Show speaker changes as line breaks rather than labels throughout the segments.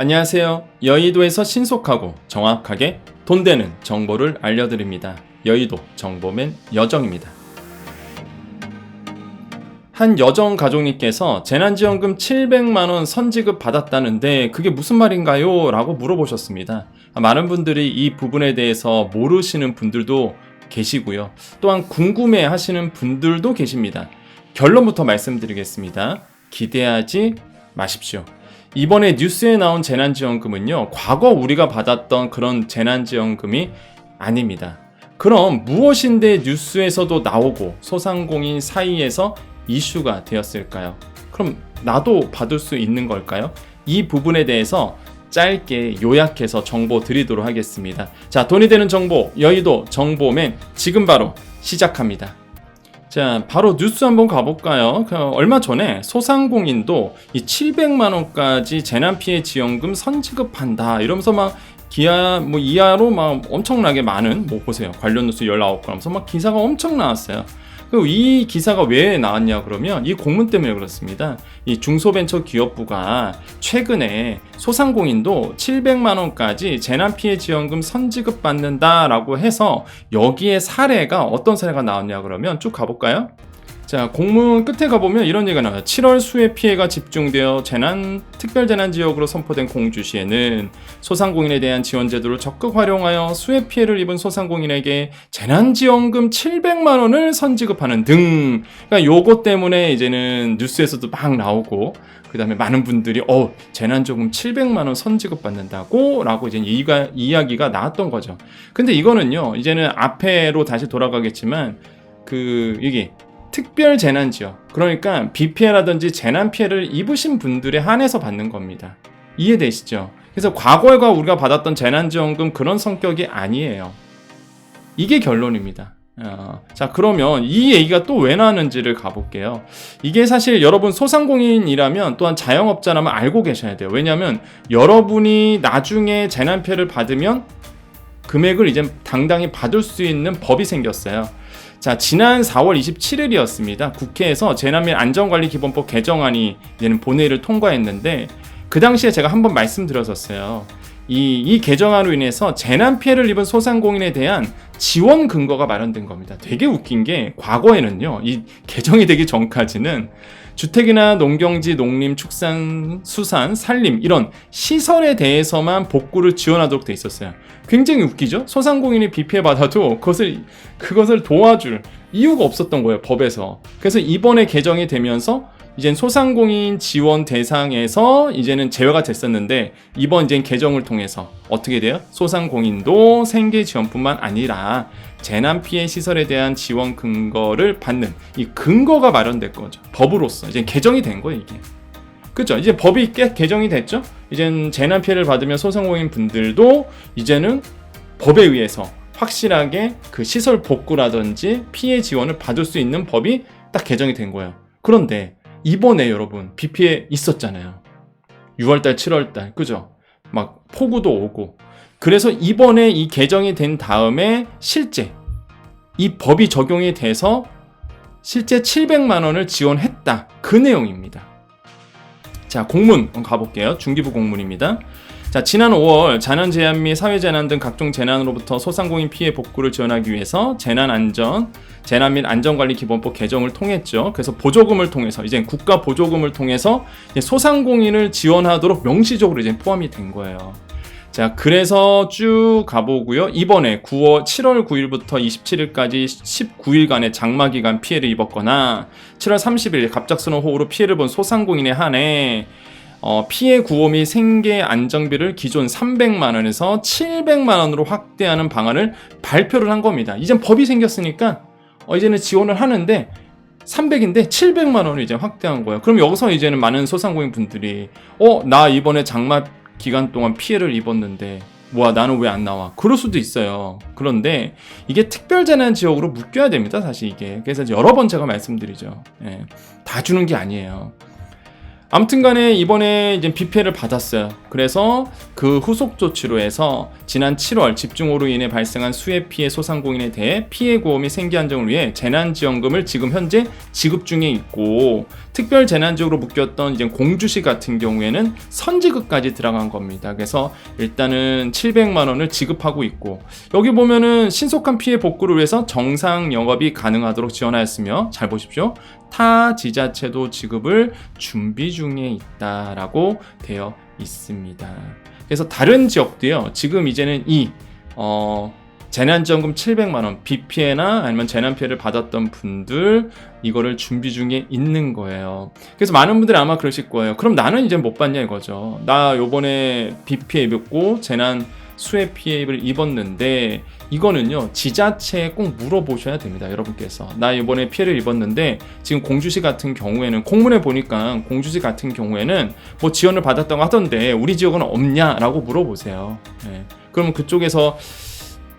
안녕하세요. 여의도에서 신속하고 정확하게 돈 되는 정보를 알려드립니다. 여의도 정보맨 여정입니다. 한 여정 가족님께서 재난지원금 700만원 선지급 받았다는데 그게 무슨 말인가요? 라고 물어보셨습니다. 많은 분들이 이 부분에 대해서 모르시는 분들도 계시고요. 또한 궁금해 하시는 분들도 계십니다. 결론부터 말씀드리겠습니다. 기대하지 마십시오. 이번에 뉴스에 나온 재난지원금은요, 과거 우리가 받았던 그런 재난지원금이 아닙니다. 그럼 무엇인데 뉴스에서도 나오고 소상공인 사이에서 이슈가 되었을까요? 그럼 나도 받을 수 있는 걸까요? 이 부분에 대해서 짧게 요약해서 정보 드리도록 하겠습니다. 자, 돈이 되는 정보, 여의도 정보맨 지금 바로 시작합니다. 자, 바로 뉴스 한번 가볼까요? 얼마 전에 소상공인도 이 700만원까지 재난피해 지원금 선지급한다 이러면서 막 이하로 막 엄청나게 많은, 보세요. 관련 뉴스 19건 하면서 막 기사가 엄청 나왔어요. 그리고 이 기사가 왜 나왔냐 그러면 이 공문 때문에 그렇습니다. 이 중소벤처기업부가 최근에 소상공인도 700만원까지 재난피해 지원금 선지급 받는다라고 해서 여기에 사례가 어떤 사례가 나왔냐 그러면 쭉 가볼까요? 자, 공문 끝에 가보면 이런 얘기가 나와요. 7월 수해 피해가 집중되어 특별재난지역으로 선포된 공주시에는 소상공인에 대한 지원 제도를 적극 활용하여 수해 피해를 입은 소상공인에게 재난지원금 700만원을 선지급하는 등. 그러니까 요거 때문에 이제는 뉴스에서도 막 나오고, 그 다음에 많은 분들이 재난지원금 700만원 선지급 받는다고 라고 이제 이야기가 나왔던 거죠. 근데 이거는요, 이제는 앞에로 다시 돌아가겠지만 이게 특별재난지역, 그러니까 비 피해라든지 재난 피해를 입으신 분들에 한해서 받는 겁니다. 이해되시죠? 그래서 과거에 우리가 받았던 재난지원금 그런 성격이 아니에요. 이게 결론입니다. 자, 그러면 이 얘기가 또 왜 나왔는지를 가볼게요. 이게 사실 여러분 소상공인이라면 또한 자영업자라면 알고 계셔야 돼요. 왜냐하면 여러분이 나중에 재난 피해를 받으면 금액을 이제 당당히 받을 수 있는 법이 생겼어요. 자, 지난 4월 27일이었습니다. 국회에서 재난및 안전관리기본법 개정안이 이제는 본회의를 통과했는데, 그 당시에 제가 한번 말씀드렸었어요. 이 개정안으로 인해서 재난 피해를 입은 소상공인에 대한 지원 근거가 마련된 겁니다. 되게 웃긴 게, 과거에는요, 이 개정이 되기 전까지는 주택이나 농경지, 농림, 축산, 수산, 산림 이런 시설에 대해서만 복구를 지원하도록 돼 있었어요. 굉장히 웃기죠? 소상공인이 비 피해 받아도 그것을 도와줄 이유가 없었던 거예요, 법에서. 그래서 이번에 개정이 되면서 이젠 소상공인 지원 대상에서 이제는 제외가 됐었는데, 이번 이제 개정을 통해서 어떻게 돼요? 소상공인도 생계 지원뿐만 아니라 재난 피해 시설에 대한 지원 근거를 받는 이 근거가 마련될 거죠. 법으로서 이제 개정이 된 거예요, 이게. 그죠? 이제 법이 개정이 됐죠? 이젠 재난 피해를 받으면 소상공인 분들도 이제는 법에 의해서 확실하게 그 시설 복구라든지 피해 지원을 받을 수 있는 법이 딱 개정이 된 거예요. 그런데 이번에 여러분 비 피해 있었잖아요. 6월달, 7월달, 그죠? 막 폭우도 오고. 그래서 이번에 이 개정이 된 다음에 실제 이 법이 적용이 돼서 실제 700만 원을 지원했다. 그 내용입니다. 자, 공문 가볼게요. 중기부 공문입니다. 자, 지난 5월 자연재해 및 사회재난 등 각종 재난으로부터 소상공인 피해 복구를 지원하기 위해서 재난 및 안전관리기본법 개정을 통했죠. 그래서 보조금을 통해서 이제 국가 보조금을 통해서 소상공인을 지원하도록 명시적으로 이제 포함이 된 거예요. 자, 그래서 쭉 가보고요. 이번에 7월 9일부터 27일까지 19일간의 장마기간 피해를 입었거나 7월 30일 갑작스러운 호우로 피해를 본 소상공인에 한해 피해 구호 및 생계 안정비를 기존 300만 원에서 700만 원으로 확대하는 방안을 발표를 한 겁니다. 이젠 법이 생겼으니까 이제는 지원을 하는데 300인데 700만 원을 이제 확대한 거예요. 그럼 여기서 이제는 많은 소상공인 분들이 나 이번에 장마 기간 동안 피해를 입었는데 나는 왜 안 나와? 그럴 수도 있어요. 그런데 이게 특별재난 지역으로 묶여야 됩니다, 사실 이게. 그래서 여러 번 제가 말씀드리죠. 다 주는 게 아니에요. 아무튼 간에 이번에 이제 비 피해를 받았어요. 그래서 그 후속 조치로 해서 지난 7월 집중호우로 인해 발생한 수해 피해 소상공인에 대해 피해 구호 및 생계 안정을 위해 재난지원금을 지금 현재 지급 중에 있고, 특별재난지역으로 묶였던 이제 공주시 같은 경우에는 선지급까지 들어간 겁니다. 그래서 일단은 700만 원을 지급하고 있고, 여기 보면은 신속한 피해 복구를 위해서 정상 영업이 가능하도록 지원하였으며, 잘 보십시오. 타 지자체도 지급을 준비 중에 있다라고 되어 있습니다. 그래서 다른 지역도요, 지금 이제는 재난지원금 700만원, 비 피해나 아니면 재난 피해를 받았던 분들, 이거를 준비 중에 있는 거예요. 그래서 많은 분들이 아마 그러실 거예요. 그럼 나는 이제 못 받냐 이거죠. 나 요번에 비 피해 입었고 재난 수해 피해를 입었는데, 이거는요 지자체에 꼭 물어보셔야 됩니다. 여러분께서 나 이번에 피해를 입었는데, 지금 공주시 같은 경우에는 공문에 보니까 공주시 같은 경우에는 뭐 지원을 받았다고 하던데 우리 지역은 없냐라고 물어보세요. 네. 그러면 그쪽에서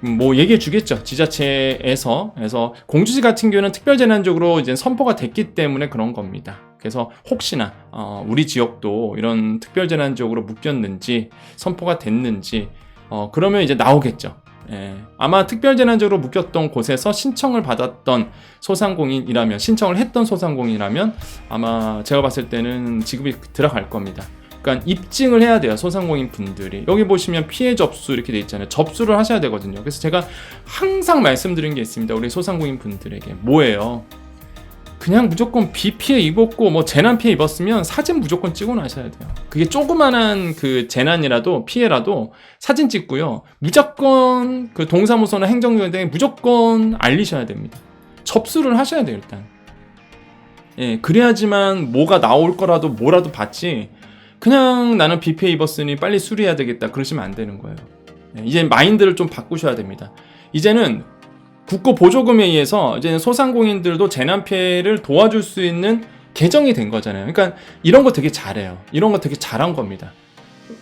뭐 얘기해 주겠죠. 지자체에서. 그래서 공주시 같은 경우는 특별재난적으로 이제 선포가 됐기 때문에 그런 겁니다. 그래서 혹시나 우리 지역도 이런 특별재난적으로 묶였는지 선포가 됐는지 그러면 이제 나오겠죠. 예. 아마 특별재난적으로 묶였던 곳에서 신청을 받았던 소상공인이라면, 신청을 했던 소상공인이라면 아마 제가 봤을 때는 지급이 들어갈 겁니다. 그러니까 입증을 해야 돼요. 소상공인 분들이. 여기 보시면 피해 접수 이렇게 돼 있잖아요. 접수를 하셔야 되거든요. 그래서 제가 항상 말씀드린 게 있습니다. 우리 소상공인 분들에게. 뭐예요? 그냥 무조건 비 피해 입었고 뭐 재난 피해 입었으면 사진 무조건 찍어 놔셔야 돼요. 그게 조그만한 그 재난이라도 피해라도 사진 찍고요. 무조건 그 동사무소나 행정조에 무조건 알리셔야 됩니다. 접수를 하셔야 돼요, 일단. 예, 그래야지만 뭐가 나올 거라도 뭐라도 받지, 그냥 나는 비 피해 입었으니 빨리 수리해야 되겠다 그러시면 안 되는 거예요. 예, 이제 마인드를 좀 바꾸셔야 됩니다. 이제는 국고 보조금에 의해서 이제 소상공인들도 재난 피해를 도와줄 수 있는 개정이 된 거잖아요. 그러니까 이런 거 되게 잘해요. 이런 거 되게 잘한 겁니다.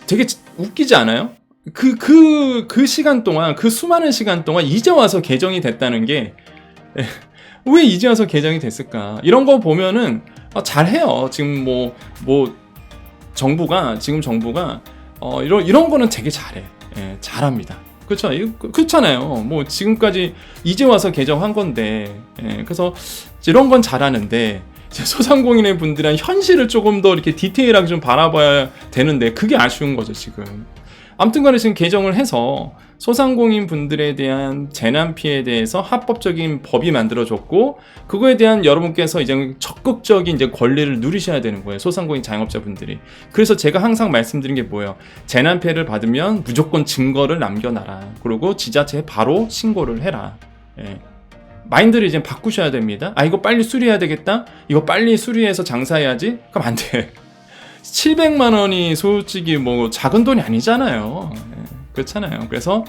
되게 웃기지 않아요? 그 시간 동안, 그 수많은 시간 동안 이제 와서 개정이 됐다는 게 왜 이제 와서 개정이 됐을까? 이런 거 보면은 잘해요. 지금 정부가 이런 거는 되게 잘해. 예, 잘합니다. 그렇죠. 그렇잖아요. 뭐 지금까지 이제 와서 개정한 건데, 예, 그래서 이런 건 잘하는데 소상공인의 분들은 현실을 조금 더 이렇게 디테일하게 좀 바라봐야 되는데 그게 아쉬운 거죠 지금. 아무튼간에 지금 개정을 해서 소상공인 분들에 대한 재난 피해에 대해서 합법적인 법이 만들어졌고, 그거에 대한 여러분께서 이제 적극적인 이제 권리를 누리셔야 되는 거예요. 소상공인 자영업자분들이. 그래서 제가 항상 말씀드린 게 뭐예요? 재난 피해를 받으면 무조건 증거를 남겨놔라. 그리고 지자체에 바로 신고를 해라. 예. 마인드를 이제 바꾸셔야 됩니다. 이거 빨리 수리해야 되겠다. 이거 빨리 수리해서 장사해야지. 그럼 안 돼. 700만 원이 솔직히 뭐 작은 돈이 아니잖아요. 그렇잖아요. 그래서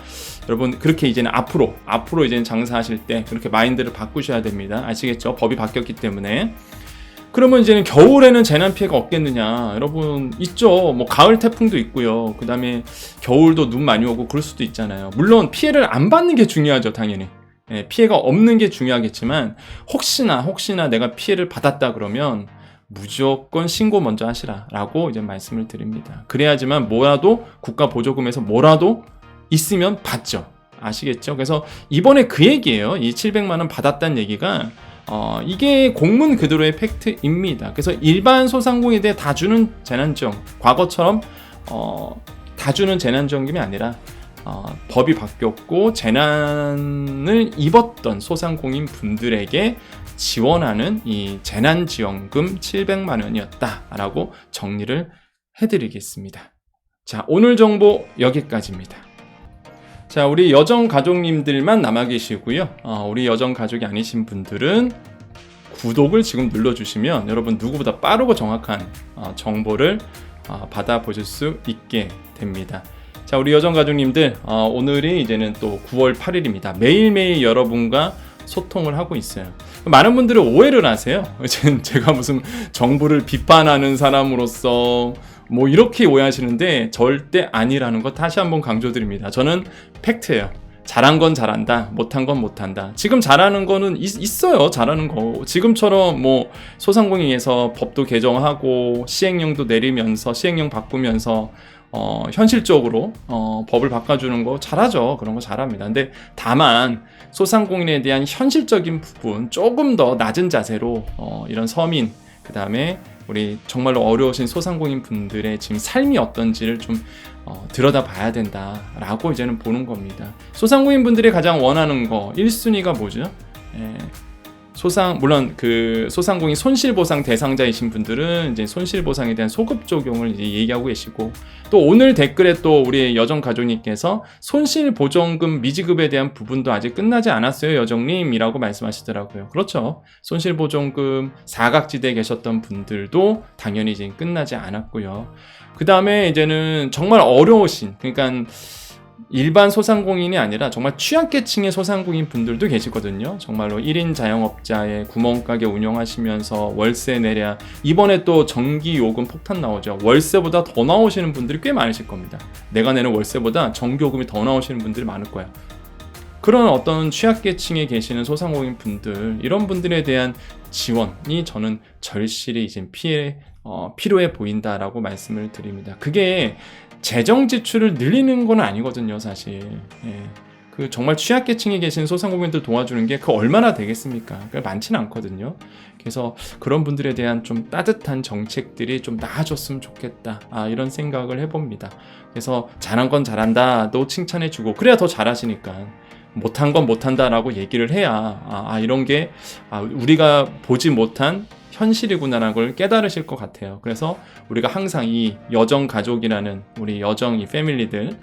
여러분 그렇게 이제는 앞으로 이제는 장사하실 때 그렇게 마인드를 바꾸셔야 됩니다. 아시겠죠? 법이 바뀌었기 때문에. 그러면 이제는 겨울에는 재난 피해가 없겠느냐? 여러분 있죠. 뭐 가을 태풍도 있고요. 그다음에 겨울도 눈 많이 오고 그럴 수도 있잖아요. 물론 피해를 안 받는 게 중요하죠, 당연히. 예, 피해가 없는 게 중요하겠지만 혹시나 내가 피해를 받았다 그러면 무조건 신고 먼저 하시라 라고 이제 말씀을 드립니다. 그래야지만 뭐라도 국가 보조금에서 뭐라도 있으면 받죠. 아시겠죠? 그래서 이번에 그 얘기예요. 이 700만 원 받았다는 얘기가 이게 공문 그대로의 팩트입니다. 그래서 일반 소상공인에 대해 다 주는 재난지원, 과거처럼 다 주는 재난지원금이 아니라 법이 바뀌었고 재난을 입었던 소상공인 분들에게 지원하는 이 재난지원금 700만 원이었다라고 정리를 해드리겠습니다. 자, 오늘 정보 여기까지입니다. 자, 우리 여정 가족님들만 남아 계시고요. 우리 여정 가족이 아니신 분들은 구독을 지금 눌러주시면 여러분 누구보다 빠르고 정확한 정보를 받아보실 수 있게 됩니다. 자, 우리 여정 가족님들, 오늘이 이제는 또 9월 8일입니다. 매일매일 여러분과 소통을 하고 있어요. 많은 분들이 오해를 하세요. 제가 무슨 정부를 비판하는 사람으로서 뭐 이렇게 오해하시는데 절대 아니라는 거 다시 한번 강조드립니다. 저는 팩트예요. 잘한 건 잘한다, 못한 건 못한다. 지금 잘하는 거는 있어요. 잘하는 거. 지금처럼 뭐 소상공인에서 법도 개정하고 시행령도 내리면서 시행령 바꾸면서 현실적으로 법을 바꿔주는 거 잘하죠. 그런 거 잘합니다. 근데 다만 소상공인에 대한 현실적인 부분 조금 더 낮은 자세로 이런 서민 그 다음에 우리 정말로 어려우신 소상공인 분들의 지금 삶이 어떤지를 좀 들여다 봐야 된다라고 이제는 보는 겁니다. 소상공인 분들이 가장 원하는 거 1순위가 뭐죠? 물론 그 소상공인 손실보상 대상자이신 분들은 이제 손실보상에 대한 소급 적용을 이제 얘기하고 계시고, 또 오늘 댓글에 또 우리 여정가족님께서 손실보정금 미지급에 대한 부분도 아직 끝나지 않았어요 여정님이라고 말씀하시더라고요. 그렇죠. 손실보정금 사각지대에 계셨던 분들도 당연히 이제 끝나지 않았고요. 그 다음에 이제는 정말 어려우신, 그러니까 일반 소상공인이 아니라 정말 취약계층의 소상공인 분들도 계시거든요. 정말로 1인 자영업자의 구멍가게 운영하시면서 월세 내랴, 이번에 또 전기요금 폭탄 나오죠. 월세보다 더 나오시는 분들이 꽤 많으실 겁니다. 내가 내는 월세보다 전기요금이 더 나오시는 분들이 많을 거예요. 그런 어떤 취약계층에 계시는 소상공인 분들, 이런 분들에 대한 지원이 저는 절실히 이제 필요해 보인다라고 말씀을 드립니다. 그게 재정 지출을 늘리는 건 아니거든요, 사실. 그 정말 취약계층에 계신 소상공인들 도와주는 게 그 얼마나 되겠습니까? 많지는 않거든요. 그래서 그런 분들에 대한 좀 따뜻한 정책들이 좀 나아졌으면 좋겠다. 이런 생각을 해봅니다. 그래서 잘한 건 잘한다도 칭찬해주고, 그래야 더 잘하시니까. 못한 건 못한다라고 얘기를 해야 이런 게 우리가 보지 못한 현실이구나라는 걸 깨달으실 것 같아요. 그래서 우리가 항상 이 여정가족이라는 우리 여정이 패밀리들,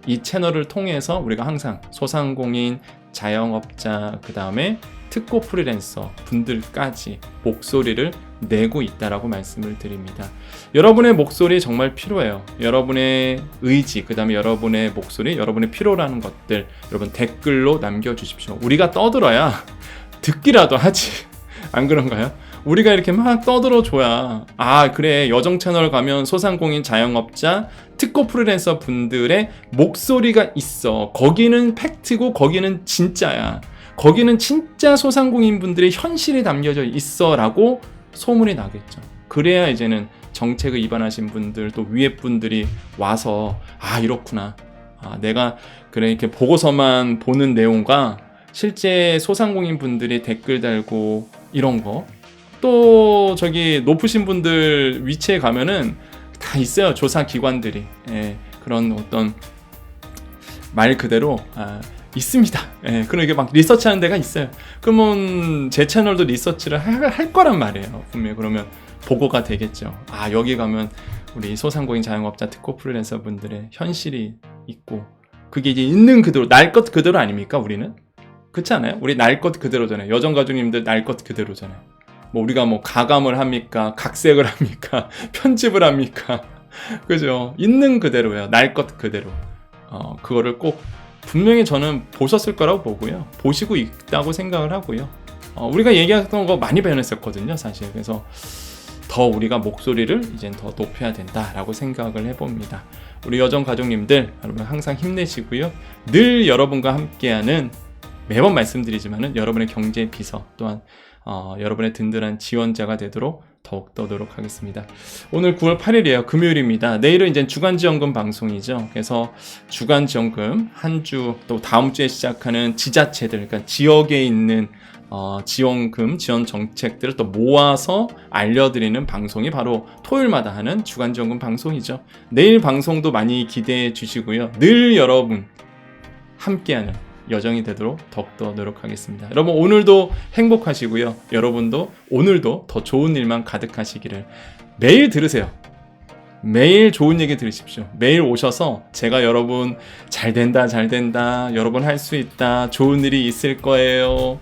이 채널을 통해서 우리가 항상 소상공인, 자영업자, 그 다음에 특고 프리랜서 분들까지 목소리를 내고 있다라고 말씀을 드립니다. 여러분의 목소리 정말 필요해요. 여러분의 의지, 그 다음에 여러분의 목소리, 여러분의 필요라는 것들 여러분 댓글로 남겨주십시오. 우리가 떠들어야 듣기라도 하지. 안 그런가요? 우리가 이렇게 막 떠들어줘야 그래, 여정 채널 가면 소상공인, 자영업자, 특고 프리랜서 분들의 목소리가 있어. 거기는 팩트고 거기는 진짜야. 거기는 진짜 소상공인 분들의 현실이 담겨져 있어 라고 소문이 나겠죠. 그래야 이제는 정책을 입안하신 분들, 또 위에 분들이 와서 이렇구나. 내가 그래 이렇게 보고서만 보는 내용과 실제 소상공인 분들이 댓글 달고 이런 거, 또 저기 높으신 분들 위치에 가면은 다 있어요. 조사 기관들이. 그런 어떤 말 그대로 있습니다. 그런 게 막 리서치하는 데가 있어요. 그러면 제 채널도 리서치를 할 거란 말이에요. 분명히. 그러면 보고가 되겠죠. 여기 가면 우리 소상공인, 자영업자, 특고 프리랜서 분들의 현실이 있고, 그게 이제 있는 그대로, 날 것 그대로 아닙니까 우리는? 그렇지 않아요? 우리 날 것 그대로잖아요. 여정가족님들 날 것 그대로잖아요. 우리가 가감을 합니까? 각색을 합니까? 편집을 합니까? 그죠? 있는 그대로예요. 날 것 그대로. 그거를 꼭 분명히 저는 보셨을 거라고 보고요. 보시고 있다고 생각을 하고요. 우리가 얘기했던 거 많이 변했었거든요, 사실. 그래서 더 우리가 목소리를 이제 더 높여야 된다라고 생각을 해봅니다. 우리 여정가족님들, 여러분 항상 힘내시고요. 늘 여러분과 함께하는, 매번 말씀드리지만은 여러분의 경제 비서, 또한 여러분의 든든한 지원자가 되도록 더욱더 노력하겠습니다. 오늘 9월 8일이에요. 금요일입니다. 내일은 이제 주간지원금 방송이죠. 그래서 주간지원금 한 주, 또 다음 주에 시작하는 지자체들, 그러니까 지역에 있는 지원금, 지원 정책들을 또 모아서 알려드리는 방송이 바로 토요일마다 하는 주간지원금 방송이죠. 내일 방송도 많이 기대해 주시고요. 늘 여러분 함께하는 여정이 되도록 더욱더 노력하겠습니다. 여러분 오늘도 행복하시고요. 여러분도 오늘도 더 좋은 일만 가득하시기를. 매일 들으세요. 매일 좋은 얘기 들으십시오. 매일 오셔서 제가 여러분 잘 된다, 여러분 할 수 있다, 좋은 일이 있을 거예요,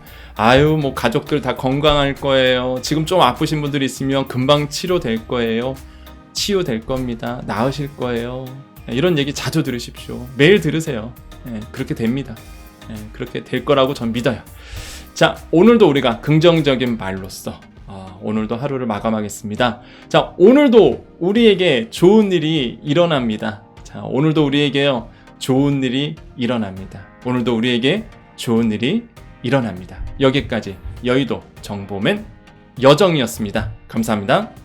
가족들 다 건강할 거예요, 지금 좀 아프신 분들이 있으면 금방 치료될 거예요, 치유될 겁니다, 나으실 거예요, 이런 얘기 자주 들으십시오. 매일 들으세요. 그렇게 됩니다. 그렇게 될 거라고 전 믿어요. 자, 오늘도 우리가 긍정적인 말로써 오늘도 하루를 마감하겠습니다. 자, 오늘도 우리에게 좋은 일이 일어납니다. 자, 오늘도 우리에게요 좋은 일이 일어납니다. 오늘도 우리에게 좋은 일이 일어납니다. 여기까지 여의도 정보맨 여정이었습니다. 감사합니다.